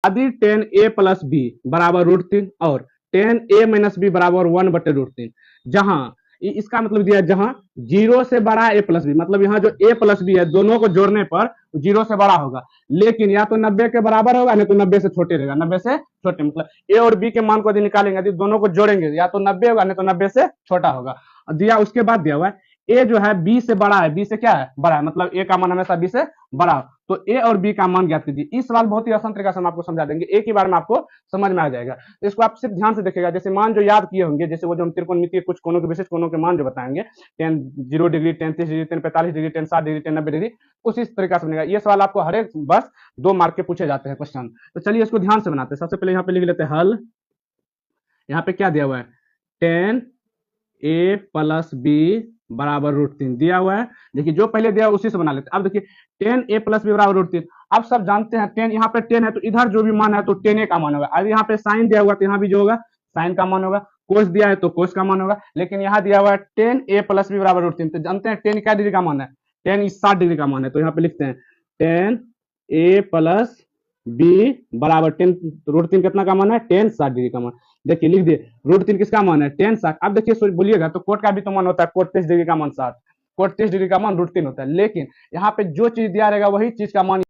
यदि टेन ए plus B बराबर √3 और टेन ए माइनस बी बराबर 1/√3, जहां इसका मतलब दिया जहां 0 से बड़ा ए प्लस बी, मतलब यहाँ जो ए प्लस बी है दोनों को जोड़ने पर 0 से बड़ा होगा, लेकिन या तो 90 के बराबर होगा नहीं तो 90 से छोटे रहेगा। 90 से छोटे मतलब ए और बी के मान को यदि निकालेंगे, यदि दोनों को जोड़ेंगे या तो 90 होगा नहीं तो 90 से छोटा होगा। दिया उसके बाद दिया हुआ है ए जो है बी से बड़ा है, बी से क्या है बड़ा है, मतलब ए का मान हमेशा बी से बड़ा हो, तो ए और बी का मान ज्ञात कीजिए। इस सवाल बहुत ही आसान तरीका से हम आपको समझा देंगे, एक ही बार में आपको समझ में आ जाएगा। तो इसको आप सिर्फ ध्यान से देखिएगा, जैसे मान जो याद किए होंगे, जैसे वो जो हम त्रिकोणमितीय कुछ कोणों के विशिष्ट कोणों के मान जो बताएंगे, ten 0 degree, ten 30 degree, ten 45 degree, ten 60 degree, ten 90 degree, उसी तरीका से बनेगा। ये सवाल आपको हर एक बस 2 मार्क के पूछे जाते हैं क्वेश्चन। तो चलिए इसको ध्यान से बनाते हैं। सबसे पहले यहाँ पे लिख लेते हैं हल। यहाँ पे क्या दिया हुआ है, टेन ए प्लस बी बराबर √3 दिया हुआ है। देखिए जो पहले दिया उसी से बना लेते हैं। अब देखिए टेन ए प्लस बी बराबर √3, अब सब जानते हैं टेन, यहाँ पे 10 है तो इधर जो भी मान है तो 10 ए का मान होगा। अब यहाँ पे साइन दिया हुआ तो यहाँ भी जो होगा साइन का मान होगा, कोस दिया है तो कोस का मान होगा, लेकिन यहाँ दिया हुआ है टेन ए प्लस बी बराबर √3, तो जानते हैं 10 क्या डिग्री का मान है, 10 60 डिग्री का मान है। तो यहाँ पे लिखते हैं टेन ए प्लस बी बराबर 10, √3 कितना का मान है, 10 60 डिग्री का मान। देखिए लिख दिए √3 किसका मान है, 10 60। अब देखिए बोलिएगा तो कोट का भी तो मान होता है, कोट 30 डिग्री का मान 60, कोट 30 डिग्री का मान √3 होता है, लेकिन यहाँ पे जो चीज दिया रहेगा वही चीज का मान